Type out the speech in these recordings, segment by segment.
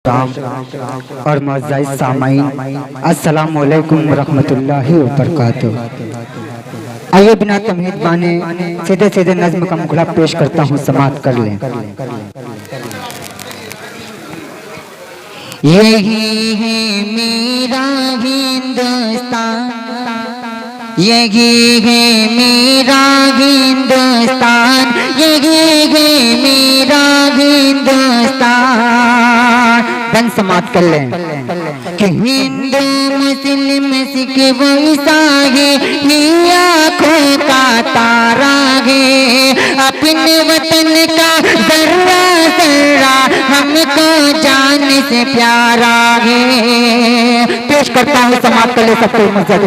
और मुअज़्ज़ज़ सामाईन, अस्सलामु अलैकुम रहमतुल्लाहि व बरकातुहू। आइए बिना तमहीद माने सीधे सीधे नज़्म का मुखड़ा पेश करता हूँ, समाअत कर लें। यही है मेरा हिंदुस्तान, यही है मेरा हिंदुस्तान, यही है मेरा हिंदुस्तान। बन समाअत कर लें कि हिंदू मुस्लिम सिख व ईसाई ही आँखों का तारा है, अपने वतन का जर्रा जर्रा हमको जान से प्यारा है। पेश करता हूँ, समाअत कर ले सबको मज़्ज़द।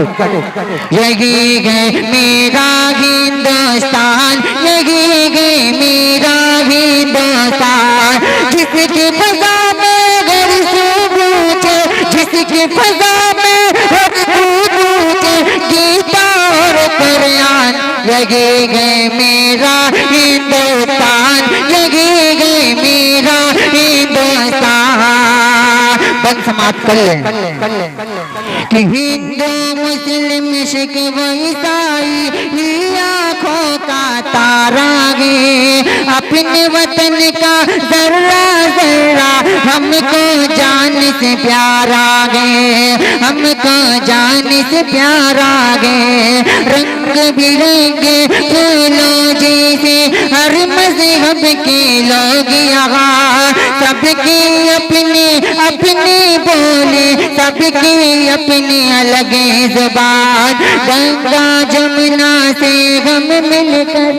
यही है मेरा हिंदुस्तान, यही है मेरा हिंदुस्तान, जिसकी फजा में घर से पूछे, जिसकी फजा में घर से पूछे गीता और कुरान। यही है मेरा हिंदुस्तान, यही है मेरा हिंदुस्तान। बन समाअत कर लें कि हिंदू मुस्लिम सिख व ईसाई ही आँखों का तारा है, अपने वतन का जर्रा जर्रा हमको जान से प्यारा है, हमको जान से प्यारा है। रंग बिरंगे फूलों जैसे हर मज़हब के लोग यहाँ, सबकी अपनी अपनी बोले, सबकी अपनी अलग ज़ुबान। गंगा जमुना से हम मिलकर,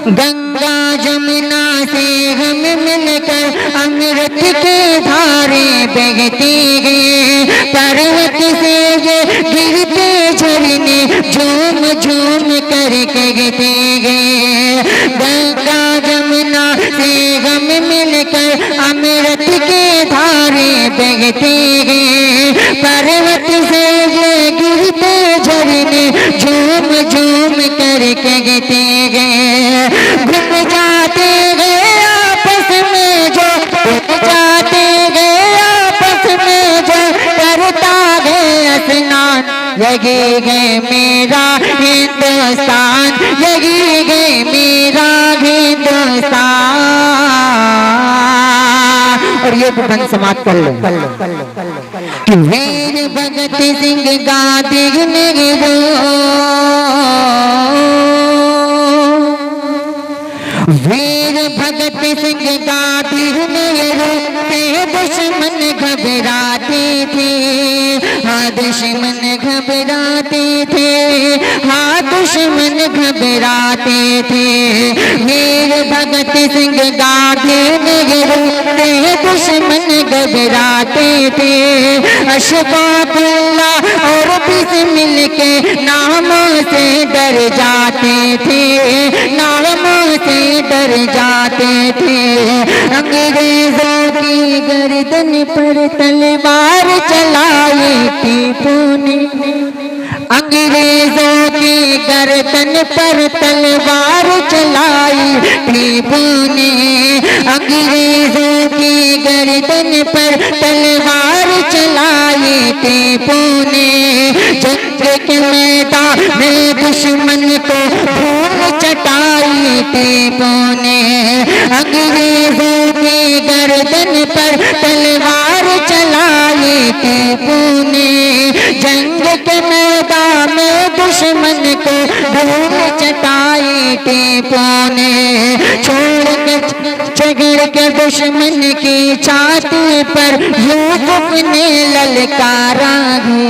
गंगा जमुना से हम मिलकर अमृत के धारे बहती हैं, पर्वत से ये गिरते झरने झूम झूम करके गिरते हैं। गंगा जमुना से हम मिलकर अमृत के धारे बहते हैं, पर्वत से ये गिरते झरने झूम झूम करके गिरते हैं। घुल जाते गए आपस में जो, घुल जाते गए आपस में जो करता है स्नान। यही है मेरा हिंदुस्तान, यही है मेरा हिंदुस्तान। और ये भी बन समाअत कर लें कि वीर भगत सिंह गांधी नेहरू, वीर भगत सिंह गांधी नेहरू के दुश्मन घबराते थे, हाँ दुश्मन घबराते थे, हाँ दुश्मन घबराते थे। वीर भगत सिंह गांधी नेहरू के दुश्मन घबराते थे, अशफाकुल्लाह और बिस्मिल के नामों से डर जाते थे, नामों से डर जाते थे। अंग्रेजों की गर्दन पर तलवार चलाई टीपू ने, अंग्रेजों की गर्दन पर तलवार चलाई टीपू ने, अंग्रेजों की गर्दन पर तलवार चलाई टीपू ने। जंग के मैदान में दुश्मन को धूल चटाई टीपू ने, अंग्रेजों की गर्दन पर तलवार चलाई टीपू ने। जंग के मैदान में दुश्मन को धूल चटाई टीपू ने। छोड़ के झगड़ के दुश्मन की छाती पर यूसुफ ने ललकारा है,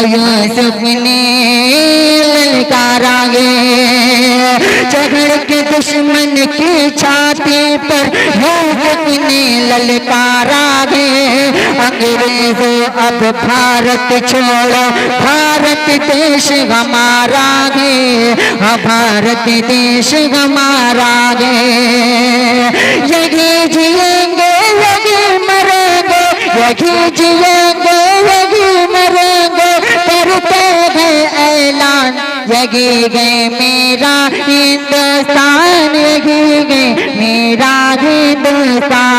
यूसुफ ने ललकारा है। झगड़ के दुश्मन की छाती पर यूसुफ ने ललकारा है। अंग्रेजों अब भारत छोड़ो, भारत देश हमारा है, हाँ भारत देश हमारा है। यही जिएंगे यही मरेंगे, यही जिएंगे यही मरेंगे, करते हैं ऐलान। यही है मेरा हिंदुस्तान, यही है मेरा हिंदुस्तान।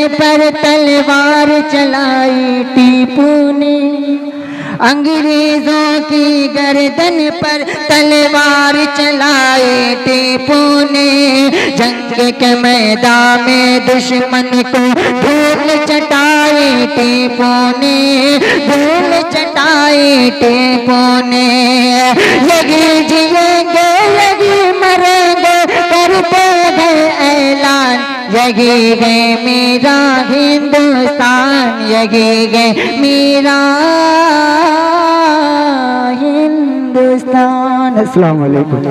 पर तलवार चलाई टीपू ने, अंग्रेजों की गर्दन पर तलवार चलाई टीपू ने। जंग के मैदान में दुश्मन को धूल चटाई टीपू ने, धूल चटाई टीपू ने। यही जिएंगे यही मरेंगे करते गए ऐलान, यही है मेरा हिंदुस्तान, यही है मेरा हिंदुस्तान। अस्सलाम वालेकुम।